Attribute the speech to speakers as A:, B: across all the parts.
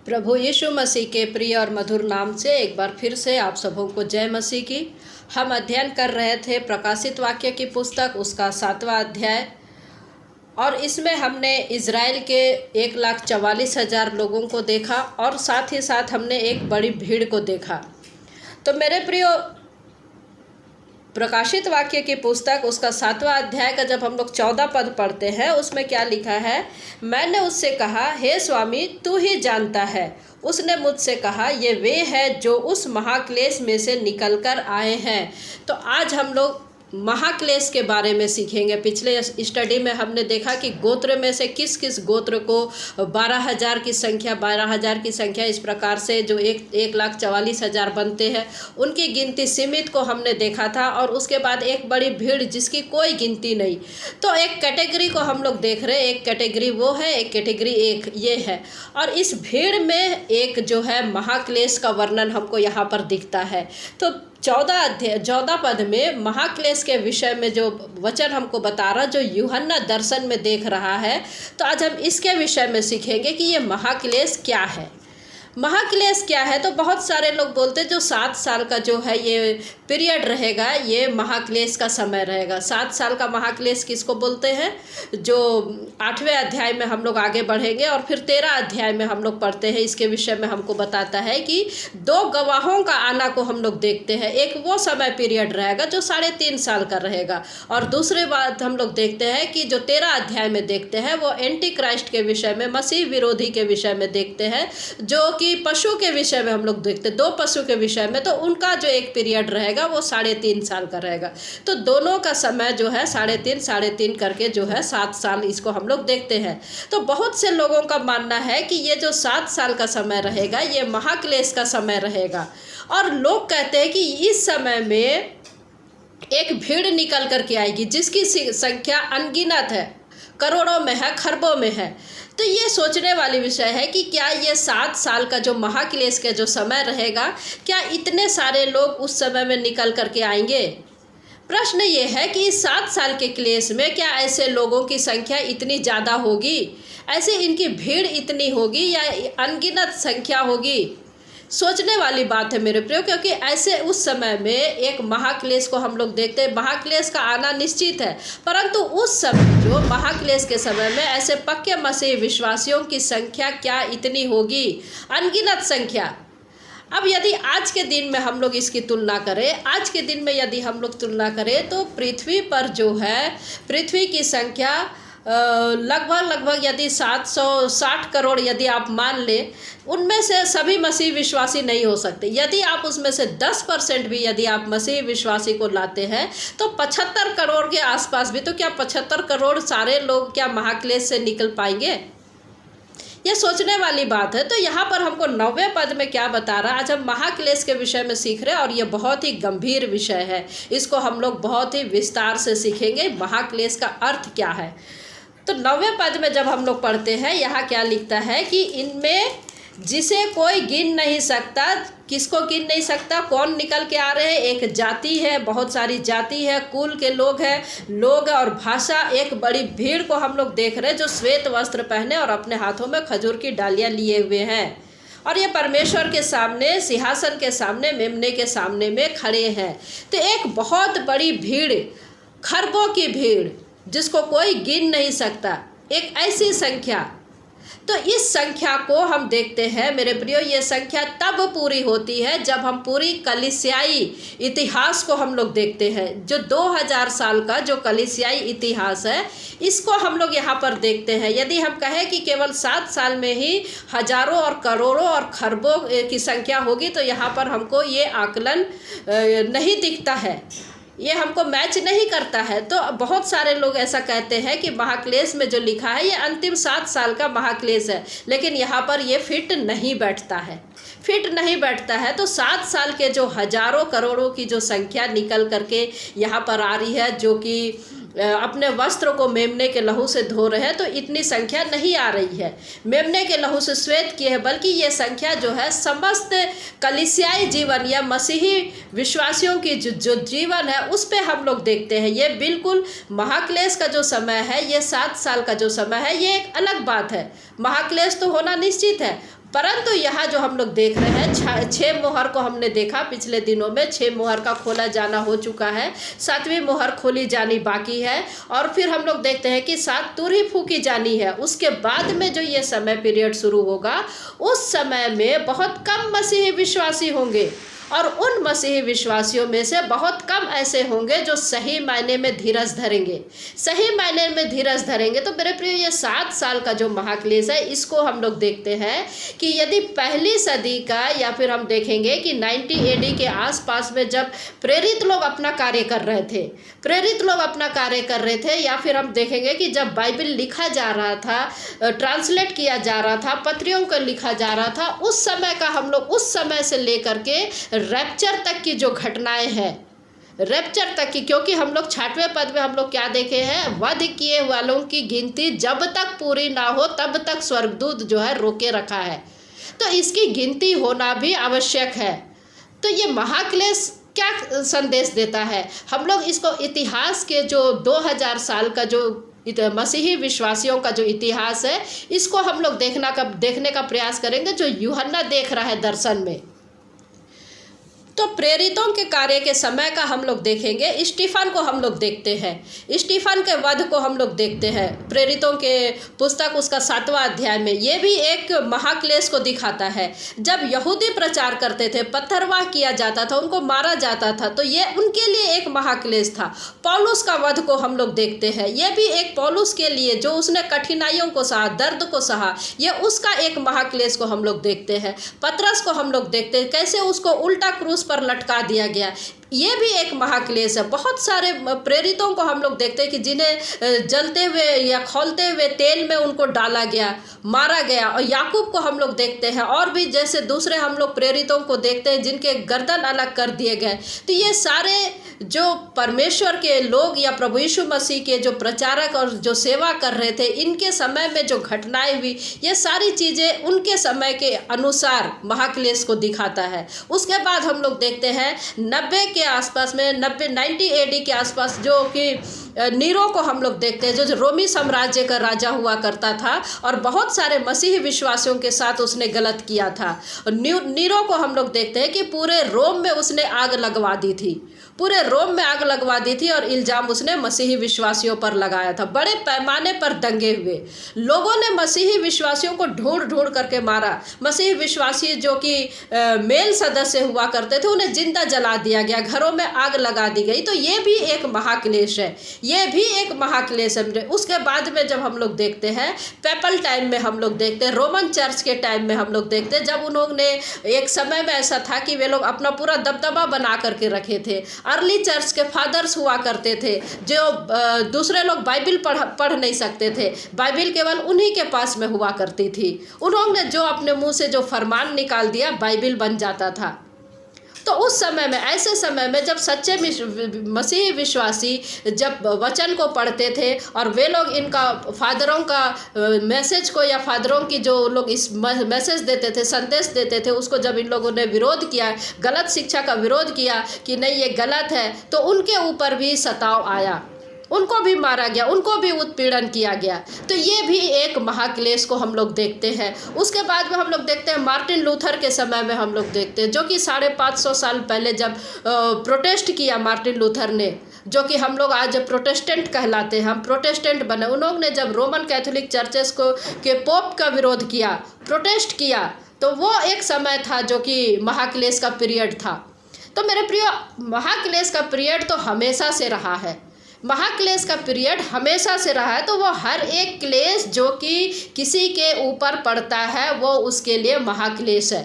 A: प्रभु यीशु मसीह के प्रिय और मधुर नाम से एक बार फिर से आप सबों को जय मसीह की। हम अध्ययन कर रहे थे प्रकाशित वाक्य की पुस्तक, उसका 7वां अध्याय, और इसमें हमने इज़राइल के 1,44,000 लोगों को देखा और साथ ही साथ हमने एक बड़ी भीड़ को देखा। तो मेरे प्रियो, प्रकाशित वाक्य की पुस्तक उसका 7वां अध्याय का जब हम लोग 14 पद पढ़ते हैं, उसमें क्या लिखा है? मैंने उससे कहा, हे स्वामी, तू ही जानता है। उसने मुझसे कहा, ये वे हैं जो उस महाक्लेश में से निकलकर आए हैं। तो आज हम लोग महाक्लेश के बारे में सीखेंगे। पिछले स्टडी में हमने देखा कि गोत्र में से किस किस गोत्र को 12,000 की संख्या इस प्रकार से जो 1,44,000 बनते हैं, उनकी गिनती सीमित को हमने देखा था। और उसके बाद एक बड़ी भीड़ जिसकी कोई गिनती नहीं। तो एक कैटेगरी को हम लोग देख रहे हैं, एक कैटेगरी वो है, एक कैटेगरी एक ये है। और इस भीड़ में एक जो है महाक्लेश का वर्णन हमको यहाँ पर दिखता है। तो 14 पद में महाक्लेश के विषय में जो वचन हमको बता रहा, जो यूहन्ना दर्शन में देख रहा है, तो आज हम इसके विषय में सीखेंगे कि ये महाक्लेश क्या है। महाक्लेश क्या है? तो बहुत सारे लोग बोलते हैं जो 7 साल का जो है ये पीरियड रहेगा, ये महाक्लेश का समय रहेगा। 7 साल का महाक्लेश किसको बोलते हैं? जो 8वें अध्याय में हम लोग आगे बढ़ेंगे और फिर 13 अध्याय में हम लोग पढ़ते हैं। इसके विषय में हमको बताता है कि 2 गवाहों का आना को हम लोग देखते हैं। एक वो समय पीरियड रहेगा जो 3.5 साल का रहेगा, और दूसरी बात हम लोग देखते हैं कि जो 13 अध्याय में देखते हैं वो एंटी क्राइस्ट के विषय में, मसीह विरोधी के विषय में देखते हैं, जो कि पशु के विषय में हम लोग देखते हैं, 2 पशु के विषय में। तो उनका जो एक पीरियड रहेगा वो 3.5 साल का रहेगा। तो दोनों का समय जो है 3.5 करके जो है 7 साल, इसको हम लोग देखते हैं। तो बहुत से लोगों का मानना है कि ये जो 7 साल का समय रहेगा ये महाक्लेश का समय रहेगा। और लोग कहते हैं कि इस समय में एक भीड़ निकल करके आएगी जिसकी संख्या अनगिनत है, करोड़ों में है, खरबों में है। तो ये सोचने वाली विषय है कि क्या ये 7 साल का जो महाक्लेश का जो समय रहेगा, क्या इतने सारे लोग उस समय में निकल करके आएंगे? प्रश्न ये है कि इस 7 साल के क्लेश में क्या ऐसे लोगों की संख्या इतनी ज़्यादा होगी, ऐसे इनकी भीड़ इतनी होगी, या अनगिनत संख्या होगी? सोचने वाली बात है मेरे प्रियो, क्योंकि ऐसे उस समय में एक महाक्लेश को हम लोग देखते हैं। महाक्लेश का आना निश्चित है, परंतु उस समय जो महाक्लेश के समय में ऐसे पक्के मसीह विश्वासियों की संख्या क्या इतनी होगी? अनगिनत संख्या। अब यदि आज के दिन में हम लोग इसकी तुलना करें, आज के दिन में यदि हम लोग तुलना करें, तो पृथ्वी पर जो है, पृथ्वी की संख्या लगभग यदि 760 करोड़ यदि आप मान लें, उनमें से सभी मसीह विश्वासी नहीं हो सकते। यदि आप उसमें से 10% भी यदि आप मसीह विश्वासी को लाते हैं, तो 75 करोड़ के आसपास भी। तो क्या 75 करोड़ सारे लोग क्या महाक्लेश से निकल पाएंगे? ये सोचने वाली बात है। तो यहाँ पर हमको 9वें पद में क्या बता रहा है? आज हम महाक्लेश के विषय में सीख रहे हैं और ये बहुत ही गंभीर विषय है। इसको हम लोग बहुत ही विस्तार से सीखेंगे, महाक्लेश का अर्थ क्या है। तो 9वें पद में जब हम लोग पढ़ते हैं, यहाँ क्या लिखता है कि इनमें जिसे कोई गिन नहीं सकता। किसको गिन नहीं सकता? कौन निकल के आ रहे हैं? एक जाति है, बहुत सारी जाति है, कुल के लोग हैं, लोग और भाषा, एक बड़ी भीड़ को हम लोग देख रहे हैं जो श्वेत वस्त्र पहने और अपने हाथों में खजूर की डालियाँ लिए हुए हैं, और ये परमेश्वर के सामने, सिंहासन के सामने, मेमने के सामने में खड़े हैं। तो एक बहुत बड़ी भीड़, खरबों की भीड़, जिसको कोई गिन नहीं सकता, एक ऐसी संख्या। तो इस संख्या को हम देखते हैं मेरे प्रियो, ये संख्या तब पूरी होती है जब हम पूरी कलीसियाई इतिहास को हम लोग देखते हैं। जो 2000 साल का जो कलीसियाई इतिहास है, इसको हम लोग यहाँ पर देखते हैं। यदि हम कहें कि केवल 7 साल में ही हजारों और करोड़ों और खरबों की संख्या होगी, तो यहाँ पर हमको ये आकलन नहीं दिखता है, ये हमको मैच नहीं करता है। तो बहुत सारे लोग ऐसा कहते हैं कि महाक्लेश में जो लिखा है ये अंतिम 7 साल का महाक्लेश है, लेकिन यहाँ पर ये फिट नहीं बैठता है। तो 7 साल के जो हजारों करोड़ों की जो संख्या निकल करके यहाँ पर आ रही है, जो कि अपने वस्त्र को मेमने के लहू से धो रहे हैं, तो इतनी संख्या नहीं आ रही है। मेमने के लहू से श्वेत किए है, बल्कि ये संख्या जो है समस्त कलीसियाई जीवन या मसीही विश्वासियों की जो जीवन है उस पे हम लोग देखते हैं। ये बिल्कुल महाक्लेश का जो समय है, ये 7 साल का जो समय है, ये एक अलग बात है। महाक्लेश तो होना निश्चित है, परंतु यहाँ जो हम लोग देख रहे हैं, 6 मोहर को हमने देखा पिछले दिनों में, 6 मोहर का खोला जाना हो चुका है, 7वीं मोहर खोली जानी बाकी है। और फिर हम लोग देखते हैं कि 7 तुरही फूकी जानी है। उसके बाद में जो ये समय पीरियड शुरू होगा, उस समय में बहुत कम मसीही विश्वासी होंगे, और उन मसीही विश्वासियों में से बहुत कम ऐसे होंगे जो सही मायने में धीरज धरेंगे। सही मायने में धीरज धरेंगे तो मेरे प्रिय, ये 7 साल का जो महाक्लेश है, इसको हम लोग देखते हैं कि यदि पहली सदी का, या फिर हम देखेंगे कि 90 AD के आसपास में जब प्रेरित लोग अपना कार्य कर रहे थे, या फिर हम देखेंगे कि जब बाइबल लिखा जा रहा था, ट्रांसलेट किया जा रहा था, पत्रियों को लिखा जा रहा था, उस समय का हम लोग, उस समय से लेकर के रैप्चर तक की जो घटनाएं हैं, रैप्चर तक की, क्योंकि हम लोग 6वें पद में हम लोग क्या देखे हैं, वध किए वालों की गिनती जब तक पूरी ना हो तब तक स्वर्गदूत जो है रोके रखा है। तो इसकी गिनती होना भी आवश्यक है। तो ये महाक्लेश क्या संदेश देता है? हम लोग इसको इतिहास के जो 2000 साल का जो मसीही विश्वासियों का जो इतिहास है, इसको हम लोग देखने का प्रयास करेंगे, जो यूहन्ना देख रहा है दर्शन में। तो प्रेरितों के कार्य के समय का हम लोग देखेंगे। स्टीफन को हम लोग देखते हैं, स्टीफन के वध को हम लोग देखते हैं प्रेरितों के पुस्तक उसका 7वां अध्याय में। ये भी एक महाक्लेश को दिखाता है। जब यहूदी प्रचार करते थे, पत्थरवाह किया जाता था, उनको मारा जाता था, तो ये उनके लिए एक महाक्लेश था। पौलुस का वध को हम लोग देखते हैं, ये भी एक पौलुस के लिए, जो उसने कठिनाइयों को सहा, दर्द को सहा, ये उसका एक महाक्लेश को हम लोग देखते हैं। पतरस को हम लोग देखते हैं, कैसे उसको उल्टा क्रूस पर लटका दिया गया, ये भी एक महाक्लेश है। बहुत सारे प्रेरितों को हम लोग देखते हैं कि जिन्हें जलते हुए या खौलते हुए तेल में उनको डाला गया, मारा गया। और याकूब को हम लोग देखते हैं, और भी जैसे दूसरे हम लोग प्रेरितों को देखते हैं जिनके गर्दन अलग कर दिए गए। तो ये सारे जो परमेश्वर के लोग या प्रभु यीशु मसीह के जो प्रचारक और जो सेवा कर रहे थे, इनके समय में जो घटनाएं हुई, ये सारी चीज़ें उनके समय के अनुसार महाक्लेश को दिखाता है। उसके बाद हम लोग देखते हैं 90 के आसपास में, 90 AD के आसपास, जो कि नीरो को हम लोग देखते हैं, जो रोमी साम्राज्य का राजा हुआ करता था और बहुत सारे मसीही विश्वासियों के साथ उसने गलत किया था। नीरो को हम लोग देखते हैं कि पूरे रोम में उसने आग लगवा दी थी, पूरे रोम में आग लगवा दी थी, और इल्ज़ाम उसने मसीही विश्वासियों पर लगाया था। बड़े पैमाने पर दंगे हुए, लोगों ने मसीही विश्वासियों को ढूंढ करके मारा। मसीही विश्वासी जो कि मेल सदस्य हुआ करते थे, उन्हें जिंदा जला दिया गया, घरों में आग लगा दी गई। तो ये भी एक महाक्लेश है, ये भी एक महाक्लेश है। उसके बाद में जब हम लोग देखते हैं पेपल टाइम में, हम लोग देखते हैं रोमन चर्च के टाइम में, हम लोग देखते हैं जब उन्होंने, एक समय में ऐसा था कि वे लोग अपना पूरा दबदबा बना करके रखे थे। अर्ली चर्च के फादर्स हुआ करते थे, जो दूसरे लोग बाइबिल पढ़ नहीं सकते थे, बाइबिल केवल उन्हीं के पास में हुआ करती थी। उन्होंने जो अपने मुंह से जो फरमान निकाल दिया, बाइबिल बन जाता था। तो उस समय में, ऐसे समय में जब सच्चे मसीही विश्वासी जब वचन को पढ़ते थे, और वे लोग इनका फादरों का मैसेज को, या फादरों की जो लोग इस मैसेज देते थे, संदेश देते थे, उसको जब इन लोगों ने विरोध किया, गलत शिक्षा का विरोध किया कि नहीं ये गलत है, तो उनके ऊपर भी सताव आया, उनको भी मारा गया, उनको भी उत्पीड़न किया गया। तो ये भी एक महाक्लेश को हम लोग देखते हैं। उसके बाद में हम लोग देखते हैं मार्टिन लूथर के समय में, हम लोग देखते हैं जो कि 550 साल पहले जब प्रोटेस्ट किया मार्टिन लूथर ने, जो कि हम लोग आज प्रोटेस्टेंट कहलाते हैं, हम प्रोटेस्टेंट बने। उन्होंने जब रोमन कैथोलिक चर्चेस को के पोप का विरोध किया, प्रोटेस्ट किया, तो वो एक समय था जो कि महाक्लेश का पीरियड था। तो मेरे प्रिय, महाक्लेश का पीरियड तो हमेशा से रहा है, महाक्लेश का पीरियड हमेशा से रहा है। तो वो हर एक क्लेश जो कि किसी के ऊपर पड़ता है, वो उसके लिए महाक्लेश है।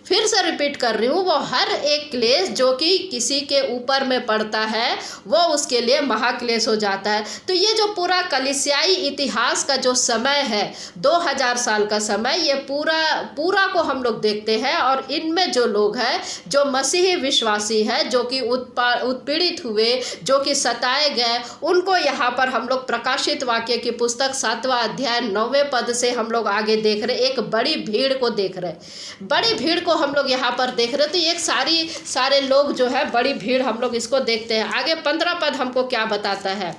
A: फिर से रिपीट कर रही हूँ, वो हर एक क्लेश जो कि किसी के ऊपर में पड़ता है, वो उसके लिए महाक्लेश हो जाता है। तो ये जो पूरा कलीसियाई इतिहास का जो समय है, 2000 साल का समय, ये पूरा को हम लोग देखते हैं। और इनमें जो लोग हैं, जो मसीही विश्वासी हैं, जो कि उत्पीड़ित हुए, जो कि सताए गए, उनको यहाँ पर हम लोग प्रकाशित वाक्य की पुस्तक 7वां अध्याय 9वें पद से हम लोग आगे देख रहे, एक बड़ी भीड़ को देख रहे, बड़ी भीड़ को हम लोग यहाँ पर देख रहे। तो एक सारे लोग जो है, बड़ी भीड़, हम लोग इसको देखते हैं। आगे 15 पद हमको क्या बताता है?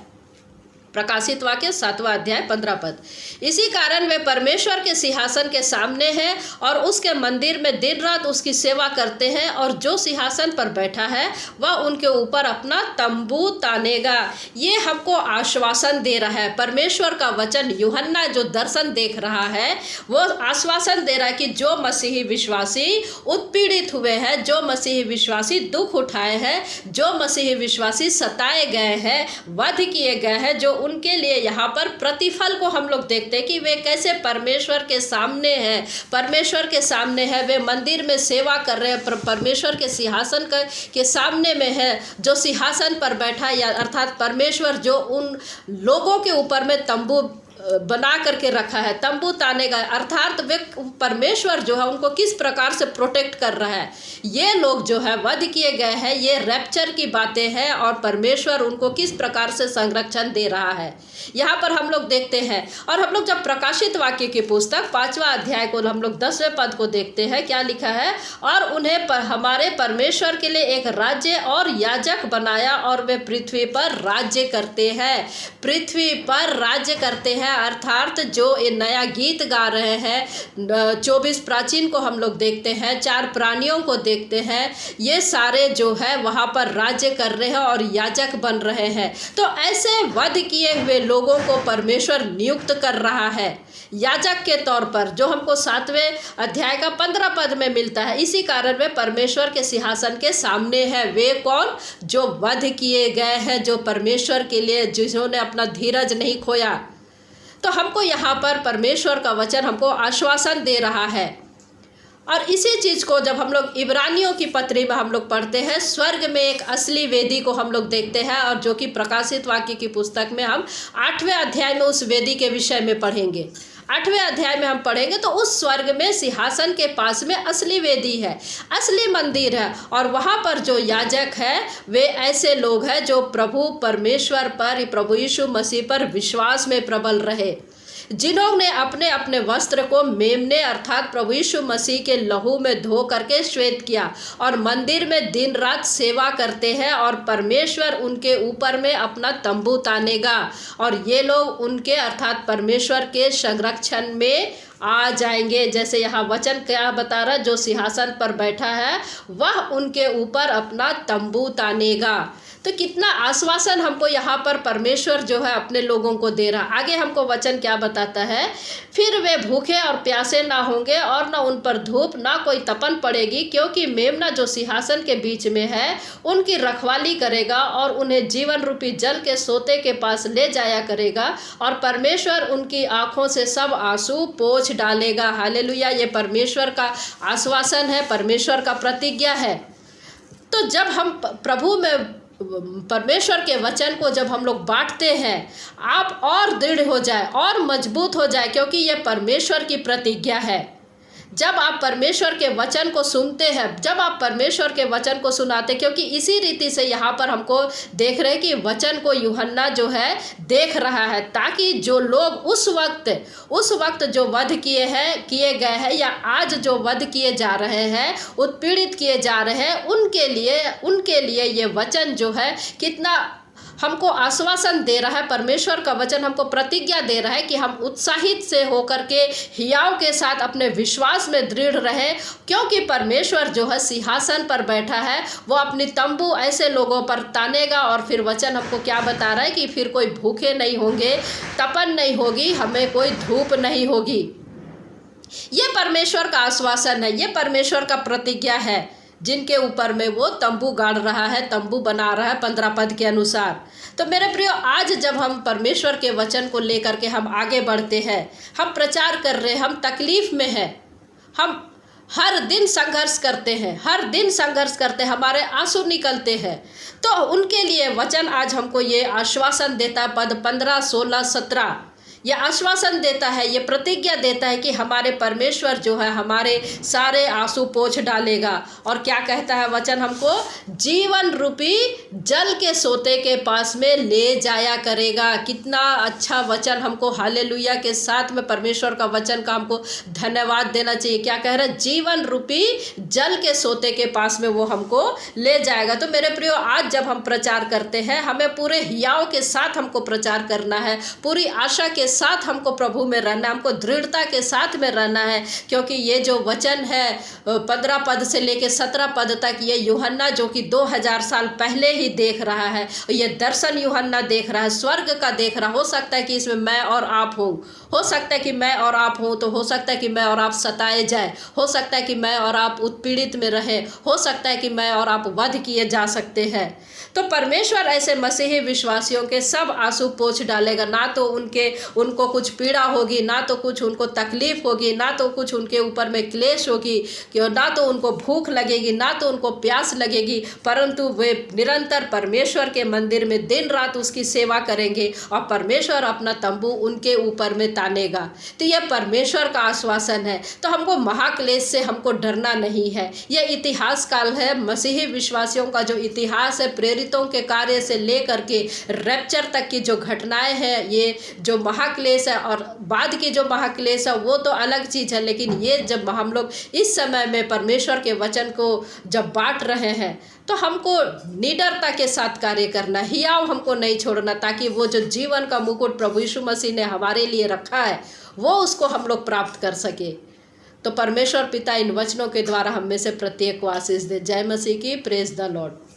A: प्रकाशित वाक्य 7वां अध्याय 15 पद। इसी कारण वे परमेश्वर के सिंहासन के सामने हैं और उसके मंदिर में दिन रात उसकी सेवा करते हैं, और जो सिंहासन पर बैठा है वह उनके ऊपर अपना तंबू तानेगा। ये हमको आश्वासन दे रहा है परमेश्वर का वचन। यूहन्ना जो दर्शन देख रहा है वो आश्वासन दे रहा है कि जो मसीही विश्वासी उत्पीड़ित हुए हैं, जो मसीही विश्वासी दुख उठाए हैं, जो मसीही विश्वासी सताए गए हैं, वध किए गए हैं, जो उनके लिए यहाँ पर प्रतिफल को हम लोग देखते हैं कि वे कैसे परमेश्वर के सामने हैं, परमेश्वर के सामने है, वे मंदिर में सेवा कर रहे हैं, परमेश्वर के सिंहासन के सामने में है, जो सिंहासन पर बैठा है, या अर्थात परमेश्वर जो उन लोगों के ऊपर में तंबू बना करके रखा है, तंबू ताने का अर्थात वे परमेश्वर जो है उनको किस प्रकार से प्रोटेक्ट कर रहा है। ये लोग जो है वध किए गए हैं, ये रैप्चर की बातें हैं, और परमेश्वर उनको किस प्रकार से संरक्षण दे रहा है यहाँ पर हम लोग देखते हैं। और हम लोग जब प्रकाशित वाक्य की पुस्तक 5वां अध्याय को हम लोग 10वें पद को देखते हैं, क्या लिखा है, और उन्हें हमारे परमेश्वर के लिए एक राज्य और याजक बनाया, और वे पृथ्वी पर राज्य करते हैं। पृथ्वी पर राज्य करते हैं अर्थात जो ये नया गीत गा रहे हैं, 24 प्राचीन को हम लोग देखते हैं, 4 प्राणियों को देखते हैं, ये सारे जो है वहाँ पर राज्य कर रहे हैं और याजक बन रहे हैं। तो ऐसे वध किए हुए लोगों को परमेश्वर नियुक्त कर रहा है याजक के तौर पर, जो हमको 7वें अध्याय का 15 पद में मिलता है। इसी कारण वे परमेश्वर के सिंहासन के सामने है। वे कौन? जो वध किए गए हैं, जो परमेश्वर के लिए जिन्होंने अपना धीरज नहीं खोया। तो हमको यहाँ पर परमेश्वर का वचन हमको आश्वासन दे रहा है। और इसी चीज़ को जब हम लोग इब्रानियों की पत्री में हम लोग पढ़ते हैं, स्वर्ग में एक असली वेदी को हम लोग देखते हैं, और जो कि प्रकाशित वाक्य की पुस्तक में हम 8वें अध्याय में उस वेदी के विषय में पढ़ेंगे। 8वें अध्याय में हम पढ़ेंगे तो उस स्वर्ग में सिंहासन के पास में असली वेदी है, असली मंदिर है, और वहाँ पर जो याजक है वे ऐसे लोग हैं जो प्रभु परमेश्वर पर, प्रभु यीशु मसीह पर विश्वास में प्रबल रहे, जिन्होंने अपने अपने वस्त्र को मेमने अर्थात प्रभु यीशु मसीह के लहू में धो करके श्वेत किया, और मंदिर में दिन रात सेवा करते हैं, और परमेश्वर उनके ऊपर में अपना तंबू तानेगा, और ये लोग उनके अर्थात परमेश्वर के संरक्षण में आ जाएंगे। जैसे यहाँ वचन क्या बता रहा है, जो सिंहासन पर बैठा है वह उनके ऊपर अपना तंबू तानेगा। तो कितना आश्वासन हमको यहाँ पर परमेश्वर जो है अपने लोगों को दे रहा। आगे हमको वचन क्या बताता है, फिर वे भूखे और प्यासे ना होंगे, और ना उन पर धूप ना कोई तपन पड़ेगी, क्योंकि मेमना जो सिंहासन के बीच में है उनकी रखवाली करेगा, और उन्हें जीवन रूपी जल के सोते के पास ले जाया करेगा, और परमेश्वर उनकी आँखों से सब आंसू पोंछ डालेगा। हालेलुया। ये परमेश्वर का आश्वासन है, परमेश्वर का प्रतिज्ञा है। तो जब हम प्रभु में परमेश्वर के वचन को जब हम लोग बांटते हैं, आप और दृढ़ हो जाए और मजबूत हो जाए, क्योंकि ये परमेश्वर की प्रतिज्ञा है। जब आप परमेश्वर के वचन को सुनते हैं, जब आप परमेश्वर के वचन को सुनाते, क्योंकि इसी रीति से यहाँ पर हमको देख रहे हैं कि वचन को यूहन्ना जो है देख रहा है, ताकि जो लोग उस वक्त जो वध किए गए हैं, या आज जो वध किए जा रहे हैं, उत्पीड़ित किए जा रहे हैं, उनके लिए ये वचन जो है कितना हमको आश्वासन दे रहा है। परमेश्वर का वचन हमको प्रतिज्ञा दे रहा है कि हम उत्साहित से होकर के हियाव के साथ अपने विश्वास में दृढ़ रहे, क्योंकि परमेश्वर जो है सिंहासन पर बैठा है, वो अपनी तंबू ऐसे लोगों पर तानेगा। और फिर वचन हमको क्या बता रहा है कि फिर कोई भूखे नहीं होंगे, तपन नहीं होगी, हमें कोई धूप नहीं होगी। ये परमेश्वर का आश्वासन है, ये परमेश्वर का प्रतिज्ञा है, जिनके ऊपर में वो तंबू गाड़ रहा है, तंबू बना रहा है 15 पद के अनुसार। तो मेरे प्रियो, आज जब हम परमेश्वर के वचन को लेकर के हम आगे बढ़ते हैं, हम प्रचार कर रहे हैं, हम तकलीफ़ में हैं, हम हर दिन संघर्ष करते हैं, हमारे आंसू निकलते हैं, तो उनके लिए वचन आज हमको ये आश्वासन देता है, पद 15, 16, 17, ये आश्वासन देता है, ये प्रतिज्ञा देता है कि हमारे परमेश्वर जो है हमारे सारे आंसू पोंछ डालेगा। और क्या कहता है वचन हमको? जीवन रूपी जल के सोते के पास में ले जाया करेगा। कितना अच्छा वचन! हमको हालेलुया के साथ में परमेश्वर का वचन का हमको धन्यवाद देना चाहिए। क्या कह रहा है? जीवन रूपी जल के सोते के पास में वो हमको ले जाएगा। तो मेरे प्रियो, आज जब हम प्रचार करते हैं, हमें पूरे हियाव के साथ हमको प्रचार करना है, पूरी आशा के साथ हमको प्रभु में रहना है, हमको दृढ़ता के साथ में रहना है। क्योंकि ये जो वचन है 15 पद से लेके 17 पद तक, ये यूहन्ना जो कि 2000 साल पहले ही देख रहा है, ये दर्शन यूहन्ना देख रहा है, स्वर्ग का देख रहा। हो सकता है कि इसमें मैं और आप हो सकता है कि मैं और आप हो, तो हो सकता है कि मैं और आप सताए जाए, हो सकता है कि मैं और आप उत्पीड़ित में रहे, हो सकता है कि मैं और आप वध किए जा सकते हैं। तो परमेश्वर ऐसे मसीही विश्वासियों के सब आंसू पोंछ डालेगा। ना तो उनको कुछ पीड़ा होगी, ना तो कुछ उनको तकलीफ होगी, ना तो कुछ उनके ऊपर में क्लेश होगी, ना तो उनको भूख लगेगी, ना तो उनको प्यास लगेगी, परंतु वे निरंतर परमेश्वर के मंदिर में दिन रात उसकी सेवा करेंगे और परमेश्वर अपना तंबू उनके ऊपर में तानेगा। तो यह परमेश्वर का आश्वासन है। तो हमको महाक्लेश से हमको डरना नहीं है। यह इतिहास काल है, मसीही विश्वासियों का जो इतिहास है, प्रेरितों के कार्य से लेकर के रैप्चर तक की जो घटनाएं हैं, ये जो महाक्लेश है और बाद की जो महाक्लेश है वो तो अलग चीज़ है। लेकिन ये जब हम लोग इस समय में परमेश्वर के वचन को जब बांट रहे हैं, तो हमको निडरता के साथ कार्य करना, हियाव हमको नहीं छोड़ना, ताकि वो जो जीवन का मुकुट प्रभु यीशु मसीह ने हमारे लिए रखा है वो उसको हम लोग प्राप्त कर सके। तो परमेश्वर पिता इन वचनों के द्वारा हम में से प्रत्येक को आशीष दे। जय मसीह की। Praise the Lord.